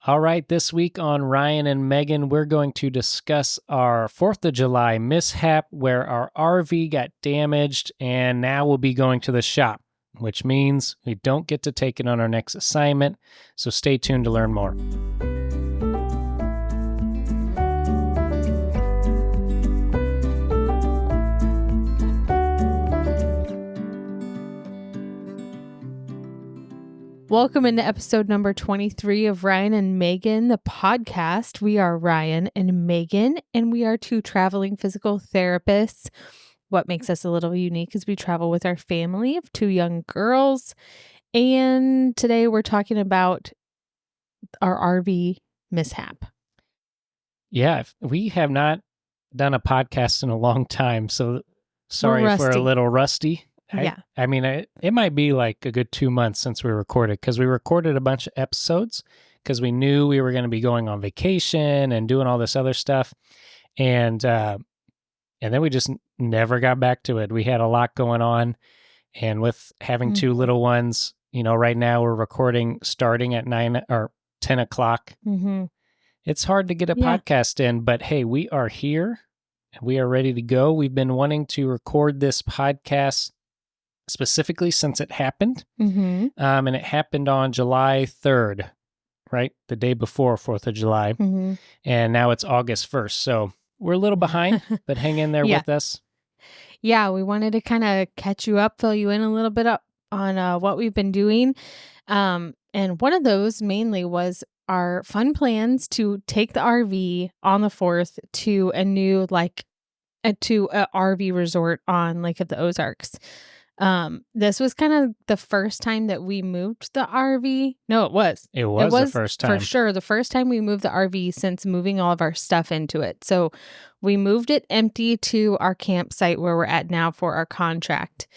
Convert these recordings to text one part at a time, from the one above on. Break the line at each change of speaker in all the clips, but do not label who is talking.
All right, this week on Ryan and Megan, we're going to discuss our 4th of July mishap where our RV got damaged, and now we'll be going to the shop, which means we don't get to take it on our next assignment, so stay tuned to learn more.
Welcome into episode number 23 of Ryan and Megan, the podcast. We are Ryan and Megan, and we are two traveling physical therapists. What makes us a little unique is we travel with our family of two young girls. And today we're talking about our RV mishap.
Yeah, we have not done a podcast in a long time, so sorry if we're a little rusty. I mean, it might be like a good 2 months since we recorded, because we recorded a bunch of episodes because we knew we were going to be going on vacation and doing all this other stuff. And then we just never got back to it. We had a lot going on. And with having two little ones, you know, right now we're recording starting at 9 or 10 o'clock. Mm-hmm. It's hard to get a podcast in, but hey, we are here and we are ready to go. We've been wanting to record this podcast specifically since it happened. And it happened on July 3rd, right? The day before 4th of July. And now it's August 1st. So we're a little behind, but hang in there with us.
Yeah, we wanted to kind of catch you up, fill you in a little bit up on what we've been doing. And one of those mainly was our fun plans to take the RV on the 4th to a new, to a RV resort on Lake of the Ozarks. This was kind of the first time that we moved the RV. No, it was.
It was the first time.
For sure. The first time we moved the RV since moving all of our stuff into it. So we moved it empty to our campsite where we're at now for our contract.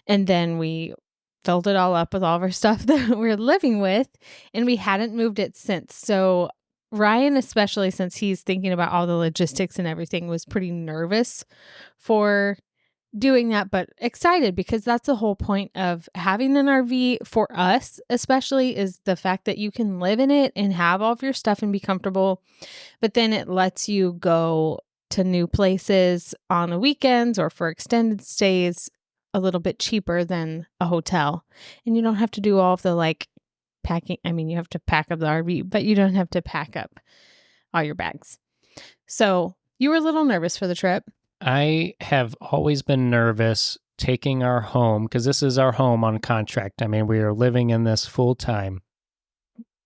And then we filled it all up with all of our stuff that we're living with. And we hadn't moved it since. So Ryan, especially since he's thinking about all the logistics and everything, was pretty nervous for doing that, but excited, because that's the whole point of having an RV for us, especially, is the fact that you can live in it and have all of your stuff and be comfortable, but then it lets you go to new places on the weekends or for extended stays a little bit cheaper than a hotel. And you don't have to do all of the packing. I mean, you have to pack up the RV, but you don't have to pack up all your bags. So you were a little nervous for the trip.
I have always been nervous taking our home, because this is our home on contract. I mean, we are living in this full time,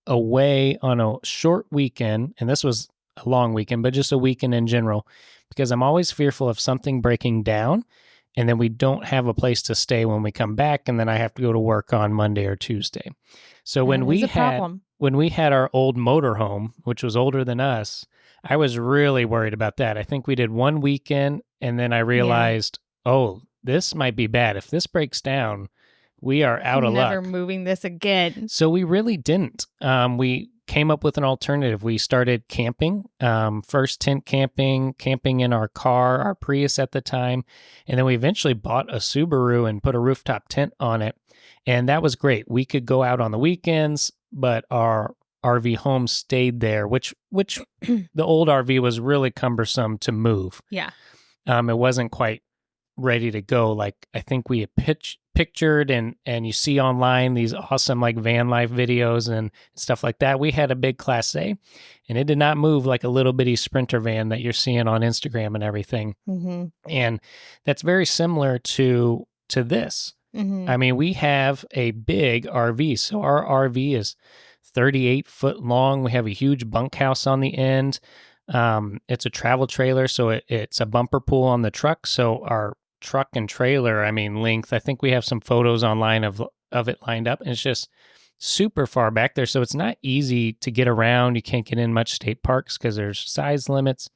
away on a short weekend. And this was a long weekend, but just a weekend in general, because I'm always fearful of something breaking down and then we don't have a place to stay when we come back. And then I have to go to work on Monday or Tuesday. So when we had our old motorhome, which was older than us, I was really worried about that. I think we did one weekend, and then I realized, this might be bad. If this breaks down, we are out of luck.
Never moving this again.
So we really didn't. We came up with an alternative. We started camping, first tent camping in our car, our Prius at the time. And then we eventually bought a Subaru and put a rooftop tent on it. And that was great. We could go out on the weekends, but our RV home stayed there, which the old RV was really cumbersome to move.
Yeah.
It wasn't quite ready to go. Like I think we had pictured and you see online these awesome van life videos and stuff like that. We had a big Class A, and it did not move like a little bitty Sprinter van that you're seeing on Instagram and everything. And that's very similar to this. I mean, we have a big RV. So our RV is 38 foot long. We have a huge bunkhouse on the end. It's a travel trailer, so it's a bumper pull on the truck. So our truck and trailer, length, I think we have some photos online of it lined up, and it's just super far back there. So it's not easy to get around. You can't get in much state parks because there's size limits.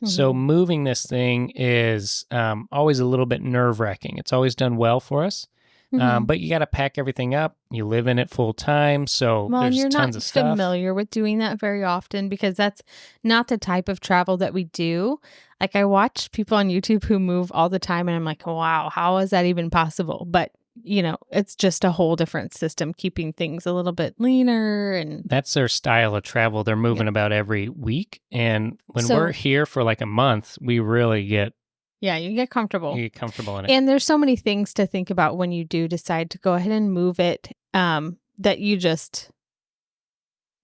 So moving this thing is always a little bit nerve-wracking. It's always done well for us. But you got to pack everything up. You live in it full time, so there's tons of stuff.
You're not familiar with doing that very often, because that's not the type of travel that we do. I watch people on YouTube who move all the time, and I'm like, wow, how is that even possible? But it's just a whole different system, keeping things a little bit leaner. And
That's their style of travel. They're moving about every week. And when we're here for like a month, we really get
you get comfortable.
in it.
And there's so many things to think about when you do decide to go ahead and move it, that you just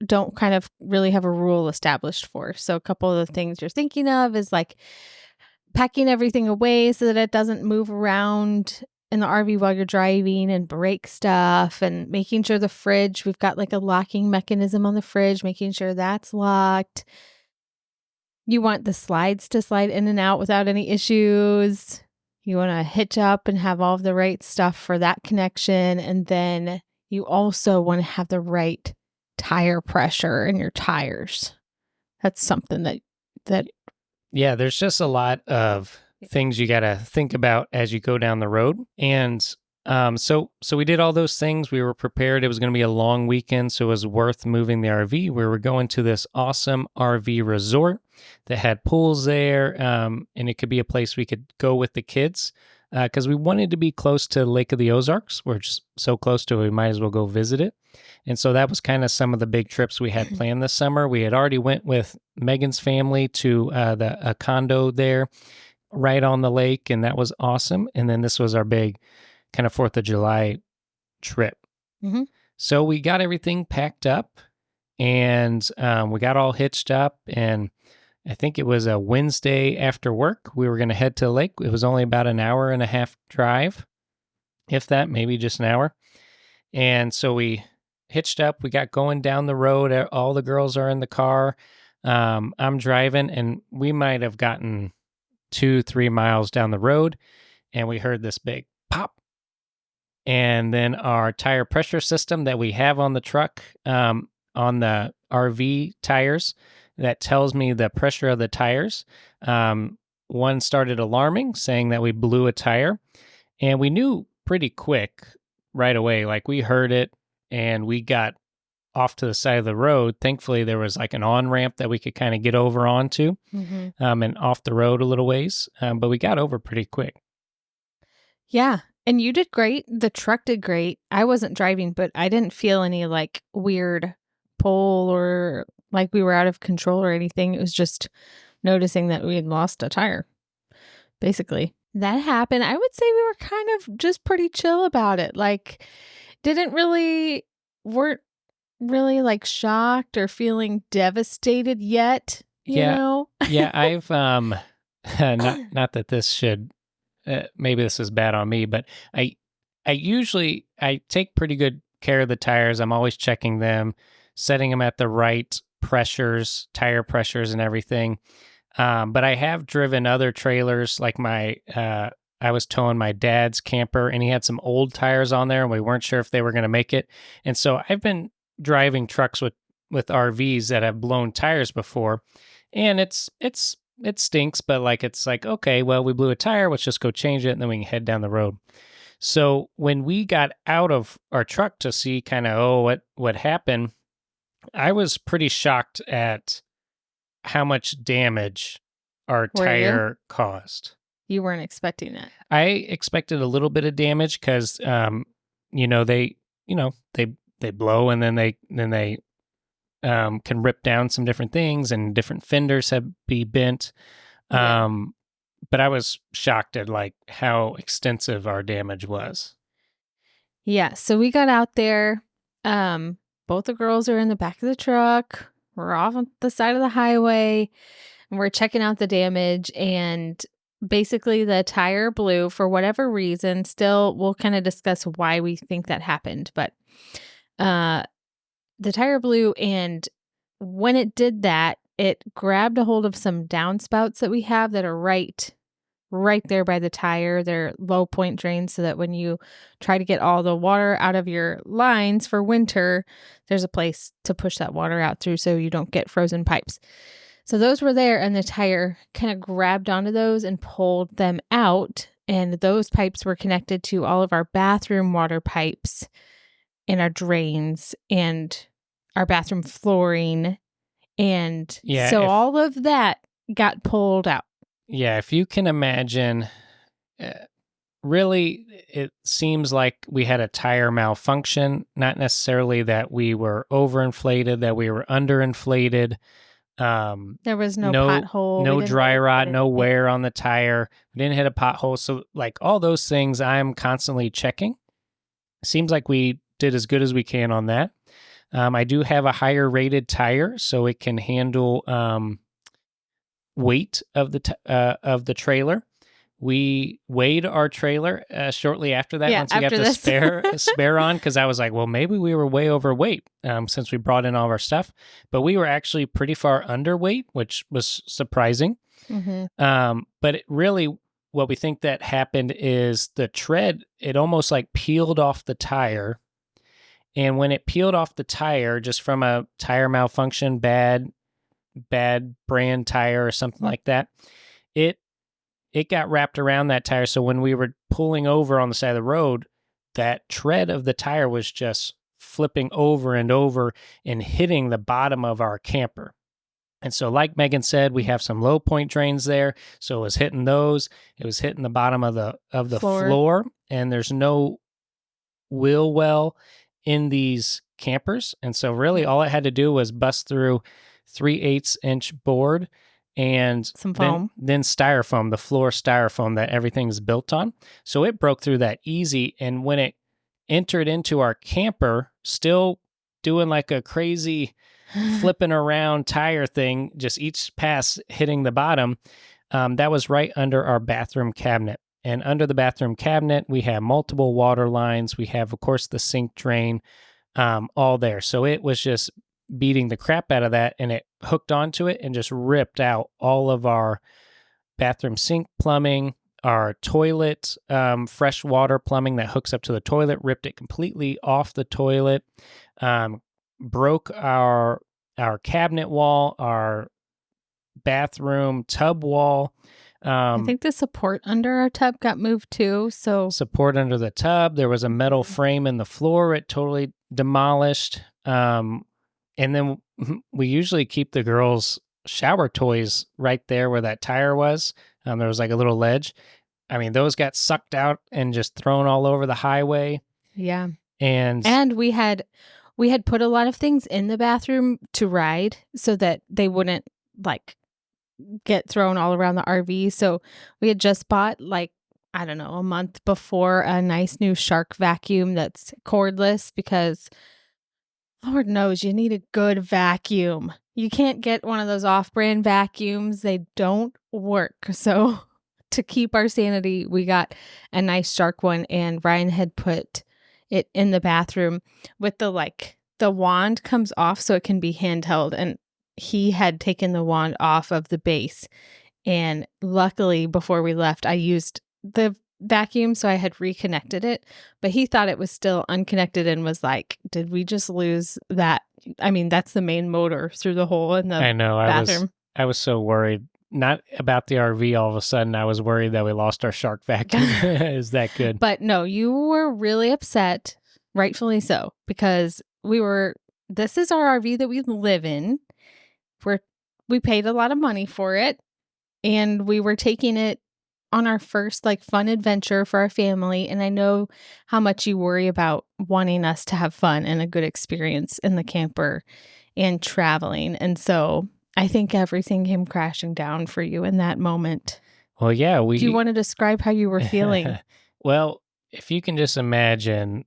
don't kind of really have a rule established for. So a couple of the things you're thinking of is like packing everything away so that it doesn't move around in the RV while you're driving and break stuff, and making sure the fridge, we've got like a locking mechanism on the fridge, making sure that's locked. You want the slides to slide in and out without any issues. You want to hitch up and have all of the right stuff for that connection. And then you also want to have the right tire pressure in your tires. That's something that
Yeah, there's just a lot of things you got to think about as you go down the road. And so we did all those things. We were prepared. It was going to be a long weekend, so it was worth moving the RV. We were going to this awesome RV resort that had pools there, and it could be a place we could go with the kids because we wanted to be close to Lake of the Ozarks. We're just so close to it, we might as well go visit it. And so that was kind of some of the big trips we had planned this summer. We had already went with Megan's family to a condo there right on the lake, and that was awesome. And then this was our big kind of 4th of July trip.
Mm-hmm.
So we got everything packed up, and we got all hitched up, and I think it was a Wednesday after work. We were going to head to the lake. It was only about an hour and a half drive, if that, maybe just an hour. And so we hitched up. We got going down the road. All the girls are in the car. I'm driving, and we might have gotten 2-3 miles down the road, and we heard this big pop. And then our tire pressure system that we have on the truck, on the RV tires, that tells me the pressure of the tires. One started alarming, saying that we blew a tire, and we knew pretty quick right away. Like, we heard it, and we got off to the side of the road. Thankfully, there was like an on-ramp that we could kind of get over onto, and off the road a little ways, but we got over pretty quick.
Yeah, and you did great. The truck did great. I wasn't driving, but I didn't feel any like weird pull or like we were out of control or anything. It was just noticing that we had lost a tire, basically. That happened. I would say we were kind of just pretty chill about it. Like, weren't really like shocked or feeling devastated yet, you know?
Yeah, I've not that this should maybe this is bad on me, but I usually take pretty good care of the tires. I'm always checking them, setting them at the right pressures, tire pressures and everything. But I have driven other trailers, like I was towing my dad's camper, and he had some old tires on there, and we weren't sure if they were going to make it. And so I've been driving trucks with RVs that have blown tires before, and it stinks, but like, it's like, okay, well, we blew a tire, let's just go change it, and then we can head down the road. So when we got out of our truck to see kind of, what happened, I was pretty shocked at how much damage our tire caused.
You weren't expecting it.
I expected a little bit of damage because, they blow, and then they can rip down some different things, and different fenders have be bent. But I was shocked at like how extensive our damage was.
Yeah. So we got out there. Both the girls are in the back of the truck. We're off on the side of the highway, and we're checking out the damage. And basically the tire blew for whatever reason. Still, we'll kind of discuss why we think that happened. But the tire blew, and when it did that, it grabbed a hold of some downspouts that we have that are right there by the tire. They're low point drains, so that when you try to get all the water out of your lines for winter, there's a place to push that water out through so you don't get frozen pipes. So those were there, and the tire kind of grabbed onto those and pulled them out. And those pipes were connected to all of our bathroom water pipes and our drains and our bathroom flooring. And all of that got pulled out.
Yeah, if you can imagine really, it seems like we had a tire malfunction, not necessarily that we were overinflated, that we were underinflated.
There was no
No,
pothole. We
no
didn't
dry rot,
hit
no
anything.
wear on the tire. We didn't hit a pothole. So, like, all those things I'm constantly checking. Seems like we did as good as we can on that. I do have a higher rated tire, so it can handle weight of the trailer. We weighed our trailer shortly after that.
Yeah,
Once we got
after
the
this.
spare on, because I was like, well, maybe we were way overweight since we brought in all of our stuff. But we were actually pretty far underweight, which was surprising. But it really, what we think that happened is the tread. It almost like peeled off the tire, and when it peeled off the tire, just from a tire malfunction, bad brand tire or something like that, it got wrapped around that tire. So when we were pulling over on the side of the road, that tread of the tire was just flipping over and over and hitting the bottom of our camper. And so, like Megan said, we have some low point drains there. So it was hitting those. It was hitting the bottom of the floor, and there's no wheel well in these campers. And so really all it had to do was bust through 3/8 inch board and
Some foam.
Then styrofoam, the floor styrofoam that everything's built on. So it broke through that easy. And when it entered into our camper, still doing like a crazy flipping around tire thing, just each pass hitting the bottom, that was right under our bathroom cabinet. And under the bathroom cabinet, we have multiple water lines. We have, of course, the sink drain, all there. So it was just beating the crap out of that, and it hooked onto it and just ripped out all of our bathroom sink plumbing, our toilet, fresh water plumbing that hooks up to the toilet, ripped it completely off the toilet, broke our cabinet wall, our bathroom tub wall.
I think the support under our tub got moved too. So
support under the tub. There was a metal frame in the floor. It totally demolished. And then we usually keep the girls' shower toys right there where that tire was. There was like a little ledge. I mean, those got sucked out and just thrown all over the highway.
Yeah.
And
we had put a lot of things in the bathroom to ride so that they wouldn't like get thrown all around the RV. So we had just bought like, I don't know, a month before a nice new Shark vacuum that's cordless because Lord knows you need a good vacuum. You can't get one of those off-brand vacuums. They don't work. So to keep our sanity, we got a nice Shark one, and Ryan had put it in the bathroom with the wand comes off so it can be handheld, and he had taken the wand off of the base. And luckily, before we left, I used the vacuum, so I had reconnected it, but he thought it was still unconnected and was like, did we just lose that? I mean, that's the main motor through the hole in the bathroom.
I was so worried. Not about the RV all of a sudden. I was worried that we lost our Shark vacuum. Is that good?
But no, you were really upset, rightfully so, because this is our RV that we live in. We paid a lot of money for it, and we were taking it on our first like fun adventure for our family. And I know how much you worry about wanting us to have fun and a good experience in the camper and traveling. And so I think everything came crashing down for you in that moment.
Well, yeah.
Do you want to describe how you were feeling?
Well, if you can just imagine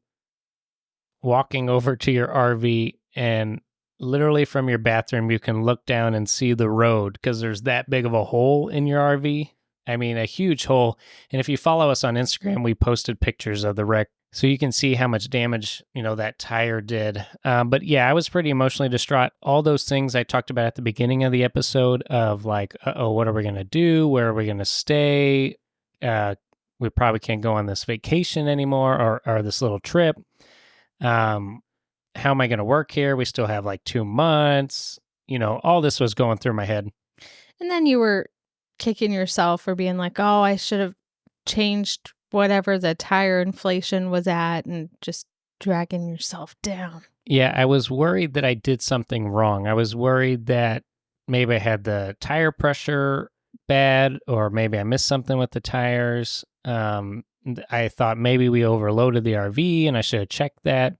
walking over to your RV and literally from your bathroom, you can look down and see the road because there's that big of a hole in your RV. I mean, a huge hole. And if you follow us on Instagram, we posted pictures of the wreck so you can see how much damage, that tire did. But yeah, I was pretty emotionally distraught. All those things I talked about at the beginning of the episode of like, what are we going to do? Where are we going to stay? We probably can't go on this vacation anymore or this little trip. How am I going to work here? We still have like 2 months. All this was going through my head.
And then you were kicking yourself for being like, oh, I should have changed whatever the tire inflation was at, and just dragging yourself down.
Yeah, I was worried that I did something wrong. I was worried that maybe I had the tire pressure bad, or maybe I missed something with the tires. I thought maybe we overloaded the RV and I should have checked that.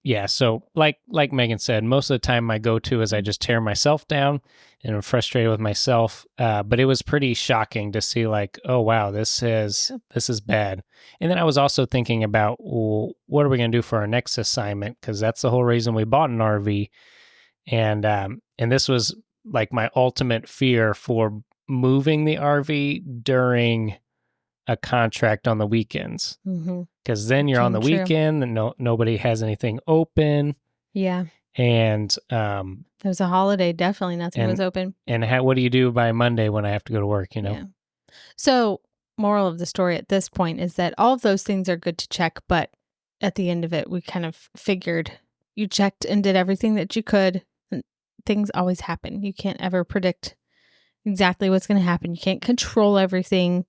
Yeah, so like Megan said, most of the time my go-to is I just tear myself down and I'm frustrated with myself. But it was pretty shocking to see like, oh wow, this is bad. And then I was also thinking about, well, what are we going to do for our next assignment? Because that's the whole reason we bought an RV. And this was like my ultimate fear for moving the RV during a contract on the weekends, because then you're on the
True.
weekend and nobody has anything open.
Yeah.
And
It was a holiday. Definitely nothing was open.
And what do you do by Monday when I have to go to work, you know?
Yeah. So, moral of the story at this point is that all of those things are good to check, but at the end of it, we kind of figured you checked and did everything that you could. And things always happen. You can't ever predict exactly what's going to happen. You can't control everything.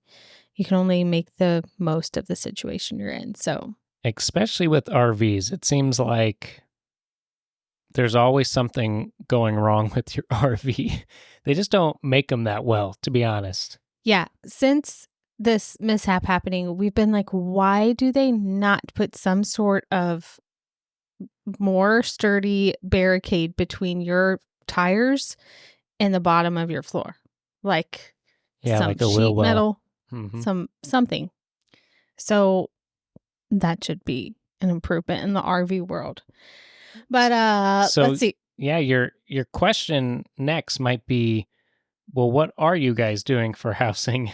You can only make the most of the situation you're in. So,
especially with RVs, it seems like there's always something going wrong with your RV. They just don't make them that well, to be honest.
Yeah. Since this mishap happening, we've been like, why do they not put some sort of more sturdy barricade between your tires and the bottom of your floor? Like some
like a
sheet
wheel well.
metal, something. So that should be an improvement in the RV world. But let's see.
Yeah, your question next might be, well, what are you guys doing for housing?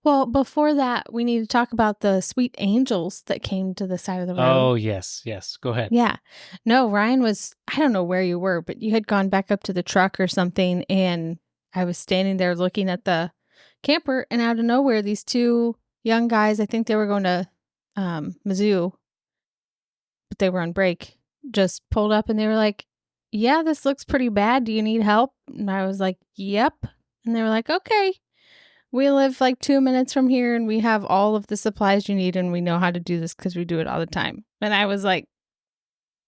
Well, before that, we need to talk about the sweet angels that came to the side of the road.
Oh, yes. Go ahead.
Yeah. No, Ryan was, I don't know where you were, but you had gone back up to the truck or something. And I was standing there looking at the camper, and out of nowhere, these two young guys, I think they were going to Mizzou, but they were on break, just pulled up and they were like, yeah, this looks pretty bad. Do you need help? And I was like, yep. And they were like, okay. We live like 2 minutes from here and we have all of the supplies you need and we know how to do this because we do it all the time. And I was like,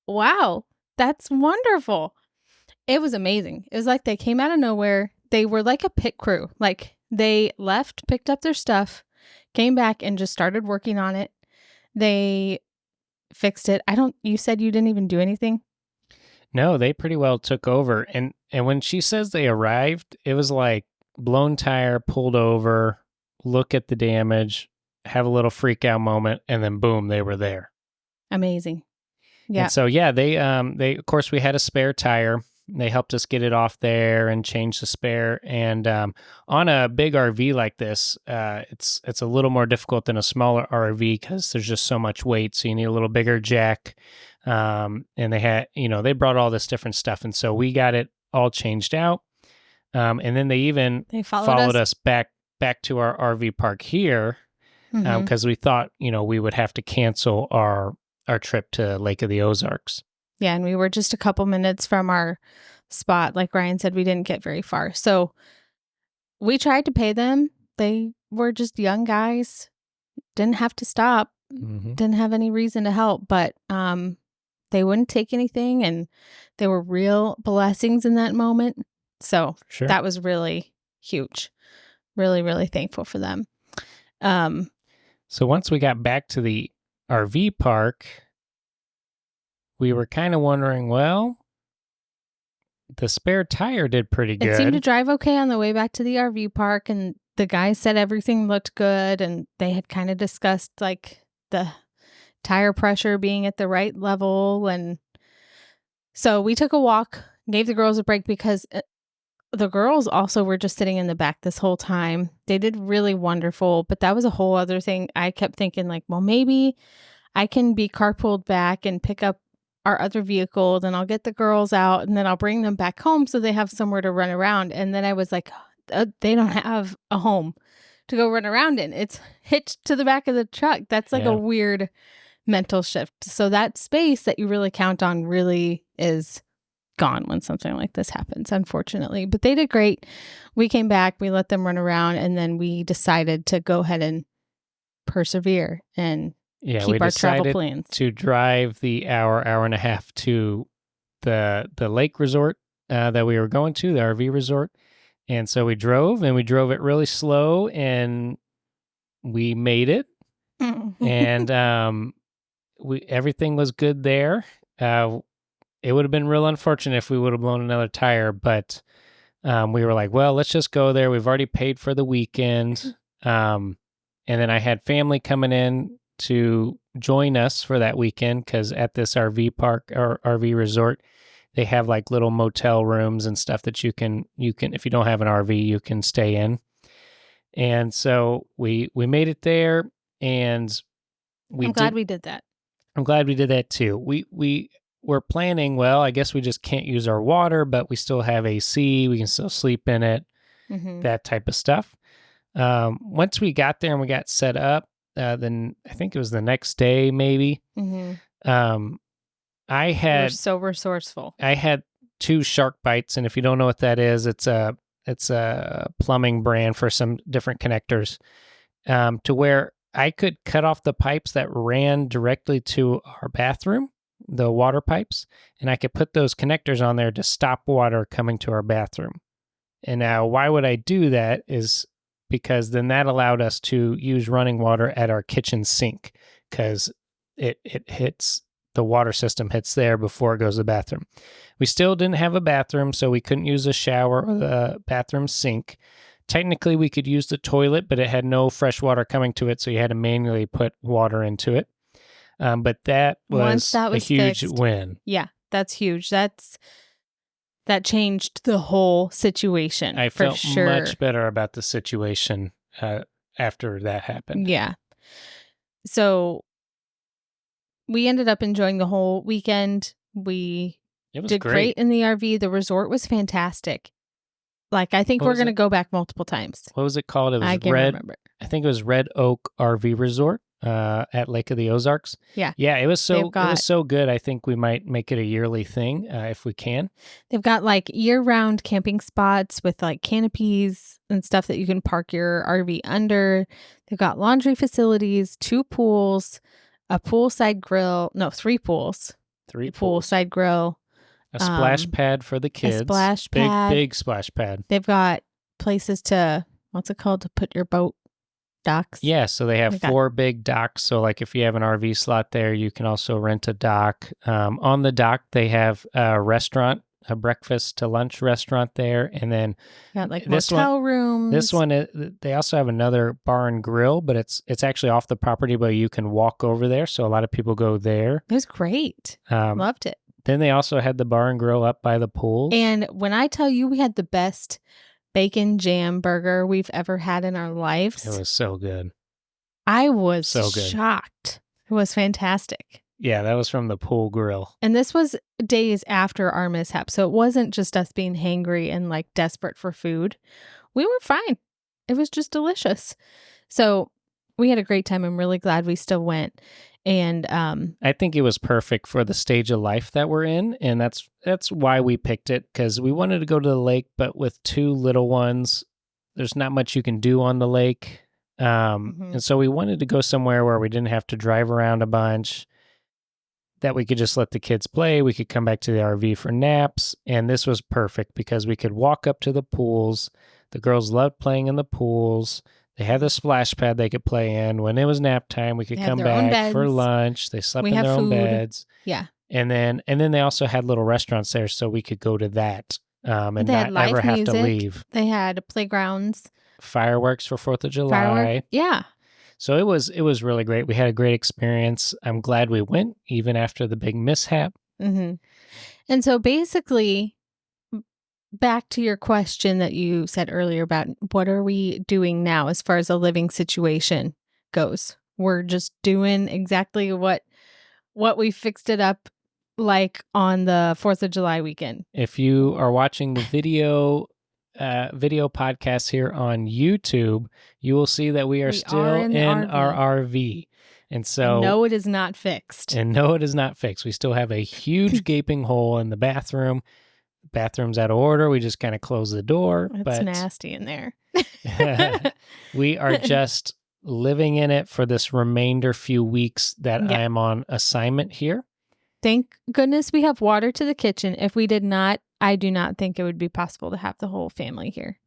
wow, that's wonderful. It was amazing. It was like they came out of nowhere. They were like a pit crew. Like they left, picked up their stuff, came back and just started working on it. They fixed it. You said you didn't even do anything?
No, they pretty well took over. And when she says they arrived, it was like, blown tire, pulled over, look at the damage, have a little freak out moment, and then boom, they were there.
Amazing. Yeah.
And so they of course we had a spare tire. They helped us get it off there and change the spare. And on a big RV like this, it's a little more difficult than a smaller RV because there's just so much weight. So you need a little bigger jack. And they brought all this different stuff, and so we got it all changed out. And then they followed us back to our RV park here because we thought, we would have to cancel our trip to Lake of the Ozarks.
Yeah, and we were just a couple minutes from our spot. Like Ryan said, we didn't get very far. So we tried to pay them. They were just young guys. Didn't have to stop. Didn't have any reason to help, but they wouldn't take anything, and they were real blessings in that moment. So that was really huge. Really, really thankful for them.
So once we got back to the RV park, we were kind of wondering, well, the spare tire did pretty good.
It seemed to drive okay on the way back to the RV park, and the guys said everything looked good, and they had kind of discussed like the tire pressure being at the right level. And so we took a walk, gave the girls a break because the girls also were just sitting in the back this whole time. They did really wonderful, but that was a whole other thing. I kept thinking like, well, maybe I can be carpooled back and pick up our other vehicle. Then I'll get the girls out and then I'll bring them back home so they have somewhere to run around. And then I was like, they don't have a home to go run around in. It's hitched to the back of the truck. That's like a weird mental shift. So that space that you really count on really is gone when something like this happens, unfortunately. But they did great. We came back, we let them run around, and then we decided to go ahead and persevere and keep our travel plans.
To drive the hour and a half to the lake resort that we were going to, the RV resort. And so we drove it really slow, and we made it, and everything was good there. It would have been real unfortunate if we would have blown another tire, but we were like, well, let's just go there. We've already paid for the weekend. And then I had family coming in to join us for that weekend because at this RV park or RV resort, they have like little motel rooms and stuff that you can if you don't have an RV, you can stay in. And so we made it there, and
I'm glad we did that.
I'm glad we did that too. We were planning, well, I guess we just can't use our water, but we still have AC. We can still sleep in it, that type of stuff. Once we got there and we got set up, then I think it was the next day, maybe. We're
so resourceful.
I had 2 shark bites, and if you don't know what that is, it's a plumbing brand for some different connectors, to where I could cut off the pipes that ran directly to our bathroom, the water pipes, and I could put those connectors on there to stop water coming to our bathroom. And now, why would I do that is because then that allowed us to use running water at our kitchen sink, because it hits, the water system hits there before it goes to the bathroom. We still didn't have a bathroom, so we couldn't use the shower or the bathroom sink. Technically, we could use the toilet, but it had no fresh water coming to it, so you had to manually put water into it. But that was a huge win.
Yeah, that's huge. That changed the whole situation.
I felt much better about the situation after that happened.
Yeah. So we ended up enjoying the whole weekend. We did great in the RV. The resort was fantastic. Like, I think we're going to go back multiple times.
What was it called? It was
I can't remember.
I think it was Red Oak RV Resort at Lake of the Ozarks.
Yeah.
Yeah, it was so good. I think we might make it a yearly thing if we can.
They've got like year-round camping spots with like canopies and stuff that you can park your RV under. They've got laundry facilities, 2 pools, a poolside grill. No, 3 pools.
3 pools.
Poolside grill.
A splash pad for the kids.
A splash pad.
Big splash pad.
They've got places to, what's it called, to put your boat docks.
Yeah, so they have 4 big docks. So like if you have an RV slot there, you can also rent a dock. On the dock, they have a restaurant, a breakfast to lunch restaurant there. And then
got like motel rooms.
This one, they also have another bar and grill, but it's actually off the property, but you can walk over there. So a lot of people go there.
It was great. Loved it.
Then they also had the bar and grill up by the pool.
And when I tell you we had the best bacon jam burger we've ever had in our lives.
It was so good.
I was shocked. It was fantastic.
Yeah, that was from the pool grill.
And this was days after our mishap. So it wasn't just us being hangry and like desperate for food. We were fine. It was just delicious. So we had a great time. I'm really glad we still went. And
I think it was perfect for the stage of life that we're in, and that's why we picked it, because we wanted to go to the lake, but with 2 little ones, there's not much you can do on the lake, and so we wanted to go somewhere where we didn't have to drive around a bunch, that we could just let the kids play. We could come back to the RV for naps, and this was perfect because we could walk up to the pools. The girls loved playing in the pools. They had the splash pad they could play in. When it was nap time, we could come back for lunch. They slept in their own beds.
Yeah.
And then they also had little restaurants there, so we could go to that and not ever have to leave.
They had playgrounds.
Fireworks for 4th of July.
Yeah.
So it was really great. We had a great experience. I'm glad we went, even after the big mishap.
Mm-hmm. And so basically, back to your question that you said earlier about what are we doing now as far as a living situation goes. We're just doing exactly what we fixed it up like on the 4th of July weekend.
If you are watching the video podcast here on YouTube, you will see that we are still in our RV. And so,
no, it is not fixed.
And no, it is not fixed. We still have a huge gaping hole in the bathroom. Bathroom's out of order. We just kind of close the door.
It's nasty in there.
We are just living in it for this remainder few weeks that I am on assignment here.
Thank goodness we have water to the kitchen. If we did not, I do not think it would be possible to have the whole family here.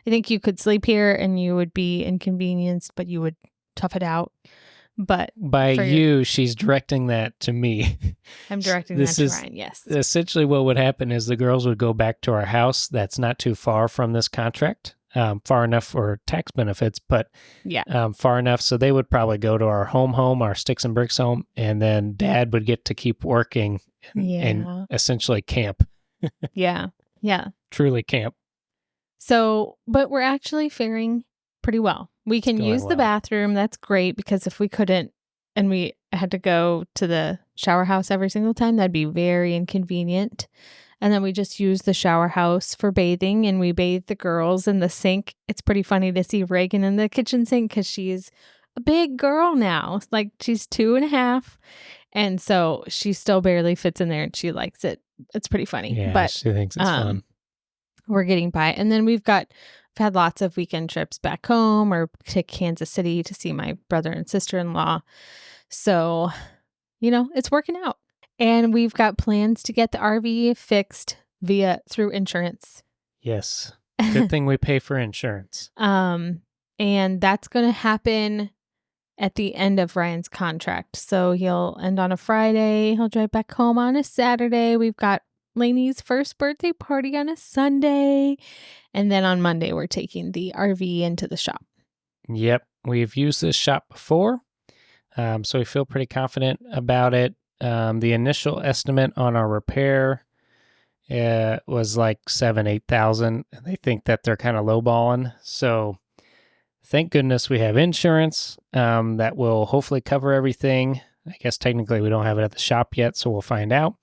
I think you could sleep here and you would be inconvenienced, but you would tough it out. But
by you, she's directing that to me.
I'm directing
this
that to
is
Ryan, yes.
Essentially what would happen is the girls would go back to our house that's not too far from this contract, far enough for tax benefits, but far enough so they would probably go to our home, our Sticks and Bricks home, and then Dad would get to keep working and essentially camp.
Yeah.
Truly camp.
So, but we're actually faring pretty well. We can use the bathroom. That's great, because if we couldn't and we had to go to the shower house every single time, that'd be very inconvenient. And then we just use the shower house for bathing, and we bathe the girls in the sink. It's pretty funny to see Reagan in the kitchen sink because she's a big girl now. Like, she's 2.5. And so she still barely fits in there, and she likes it. It's pretty funny.
Yeah,
but
she thinks it's fun.
We're getting by. And then we've had lots of weekend trips back home or to Kansas City to see my brother and sister-in-law. So, it's working out. And we've got plans to get the RV fixed through insurance.
Yes. Good thing we pay for insurance.
And that's going to happen at the end of Ryan's contract. So he'll end on a Friday. He'll drive back home on a Saturday. We've got Lainey's first birthday party on a Sunday. And then on Monday, we're taking the RV into the shop. Yep.
We've used this shop before. So we feel pretty confident about it. The initial estimate on our repair was like $7,000-8,000. They think that they're kind of lowballing. So thank goodness we have insurance that will hopefully cover everything. I guess technically we don't have it at the shop yet, so we'll find out.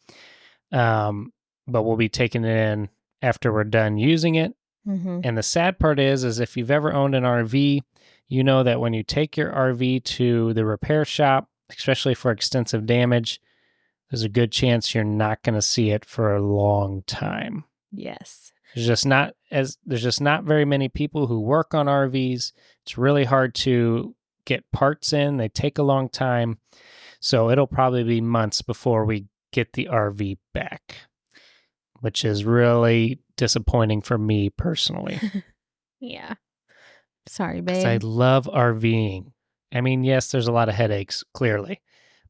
But we'll be taking it in after we're done using it.
Mm-hmm.
And the sad part is if you've ever owned an RV, you know that when you take your RV to the repair shop, especially for extensive damage, there's a good chance you're not going to see it for a long time.
Yes.
There's just not very many people who work on RVs. It's really hard to get parts in. They take a long time. So it'll probably be months before we get the RV back, which is really disappointing for me personally.
Yeah. Sorry, babe.
Because I love RVing. I mean, yes, there's a lot of headaches, clearly,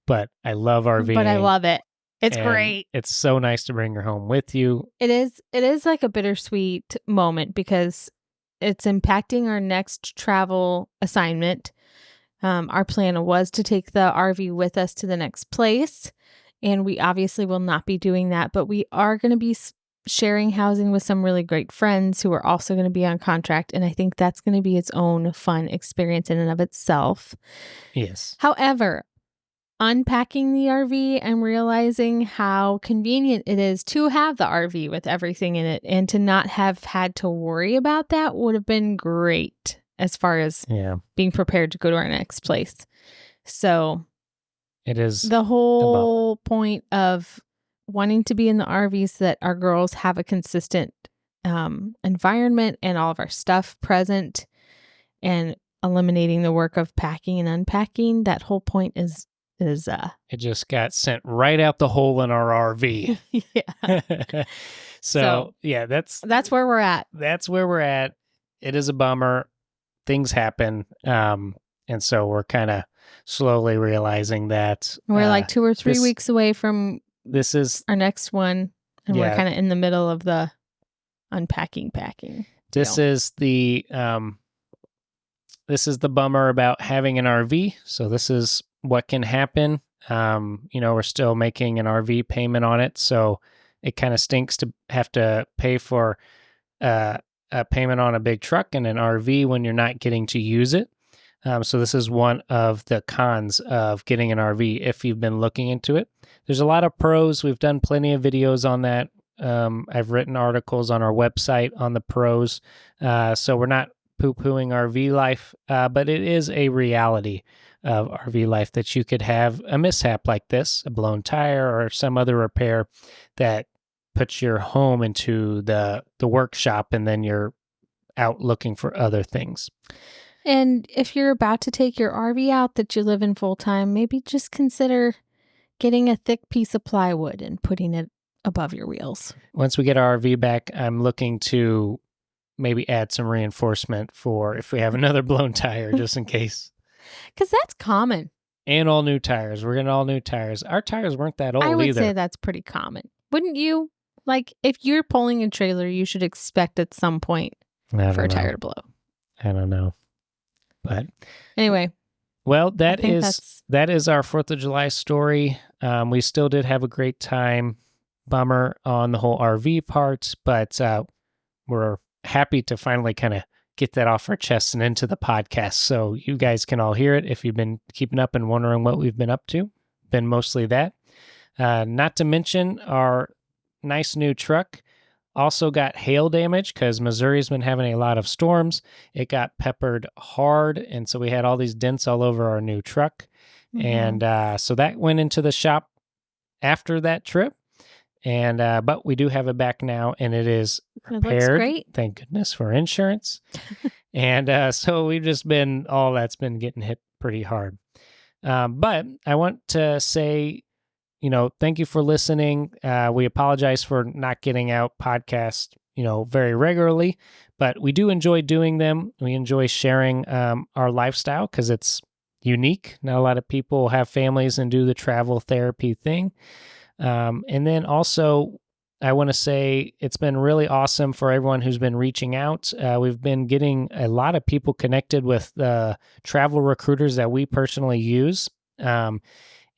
but I love RVing.
But I love it. It's great.
It's so nice to bring her home with you.
It is like a bittersweet moment because it's impacting our next travel assignment. Our plan was to take the RV with us to the next place, and we obviously will not be doing that, but we are going to be sharing housing with some really great friends who are also going to be on contract, and I think that's going to be its own fun experience in and of itself.
Yes.
However, unpacking the RV and realizing how convenient it is to have the RV with everything in it and to not have had to worry about that would have been great as far as being prepared to go to our next place. So
it is
the whole point of wanting to be in the RV so that our girls have a consistent environment and all of our stuff present and eliminating the work of packing and unpacking. That whole point is
it just got sent right out the hole in our RV.
Yeah.
So yeah, that's
where we're at.
That's where we're at. It is a bummer. Things happen. And so we're kind of slowly realizing that
we're like 2 or 3 weeks away from
this is
our next one. And we're kind of in the middle of the unpacking, packing.
This is the bummer about having an RV. So this is what can happen. We're still making an RV payment on it. So it kind of stinks to have to pay for a payment on a big truck and an RV when you're not getting to use it. So this is one of the cons of getting an RV if you've been looking into it. There's a lot of pros. We've done plenty of videos on that. I've written articles on our website on the pros. So we're not poo-pooing RV life, but it is a reality of RV life that you could have a mishap like this, a blown tire or some other repair that puts your home into the workshop, and then you're out looking for other things.
And if you're about to take your RV out that you live in full time, maybe just consider getting a thick piece of plywood and putting it above your wheels.
Once we get our RV back, I'm looking to maybe add some reinforcement for if we have another blown tire, just in case.
Because that's common.
And all new tires. We're getting all new tires. Our tires weren't that old
I would
either.
say that's pretty common. Wouldn't you? Like, if you're pulling a trailer, you should expect at some point for a tire to blow.
I don't know. But
anyway.
Well, that is our 4th of July story. We still did have a great time. Bummer on the whole RV part, but we're happy to finally kind of get that off our chests and into the podcast so you guys can all hear it if you've been keeping up and wondering what we've been up to. Been mostly that. Not to mention our nice new truck also got hail damage because Missouri's been having a lot of storms. It got peppered hard, and so we had all these dents all over our new truck. Mm-hmm. And so that went into the shop after that trip. And but we do have it back now, and it is repaired. It looks great. Thank goodness for insurance. And so we've just been, all that's been getting hit pretty hard. But I want to say, thank you for listening. We apologize for not getting out podcasts, very regularly, but we do enjoy doing them. We enjoy sharing our lifestyle because it's unique. Not a lot of people have families and do the travel therapy thing. And then also, I want to say it's been really awesome for everyone who's been reaching out. We've been getting a lot of people connected with the travel recruiters that we personally use.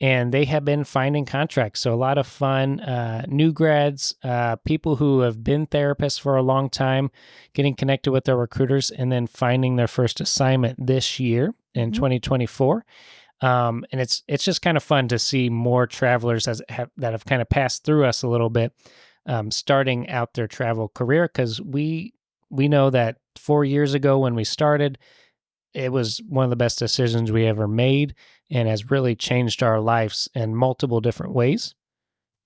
And they have been finding contracts. So a lot of fun, new grads, people who have been therapists for a long time, getting connected with their recruiters and then finding their first assignment this year in 2024. And it's just kind of fun to see more travelers that have kind of passed through us a little bit, starting out their travel career. Because we know that 4 years ago when we started, it was one of the best decisions we ever made and has really changed our lives in multiple different ways.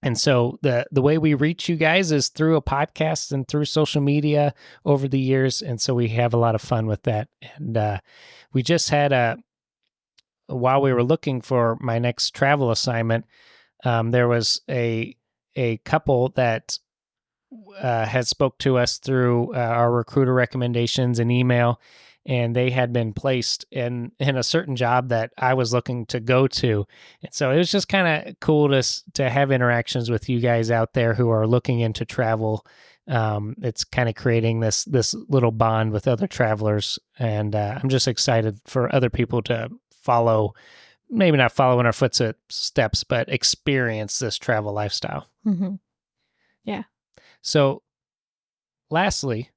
And so the way we reach you guys is through a podcast and through social media over the years. And so we have a lot of fun with that. And we just had while we were looking for my next travel assignment, there was a couple that had spoke to us through our recruiter recommendations and email, and they had been placed in a certain job that I was looking to go to. And so it was just kind of cool to have interactions with you guys out there who are looking into travel. It's kind of creating this little bond with other travelers, and I'm just excited for other people to follow, maybe not follow in our footsteps, but experience this travel lifestyle.
Mm-hmm. Yeah.
So lastly,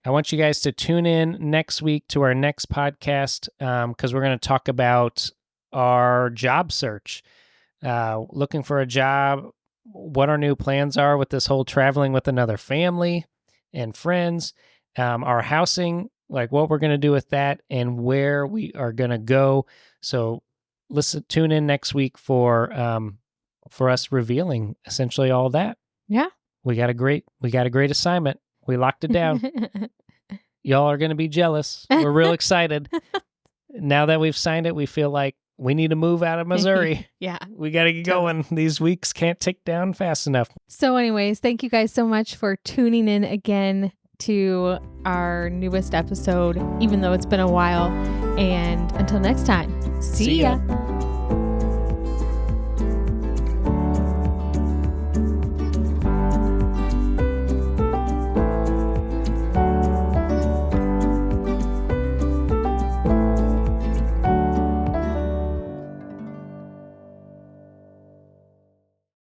I want you guys to tune in next week to our next podcast because we're going to talk about our job search, looking for a job, what our new plans are with this whole traveling with another family and friends, our housing, like what we're going to do with that and where we are going to go. So tune in next week for us revealing essentially all that.
Yeah.
We got a great assignment. We locked it down. Y'all are going to be jealous. We're real excited. Now that we've signed it, we feel like we need to move out of Missouri.
Yeah.
We got to get going. These weeks can't tick down fast enough.
So anyways, thank you guys so much for tuning in again to our newest episode, even though it's been a while. And until next time, see ya.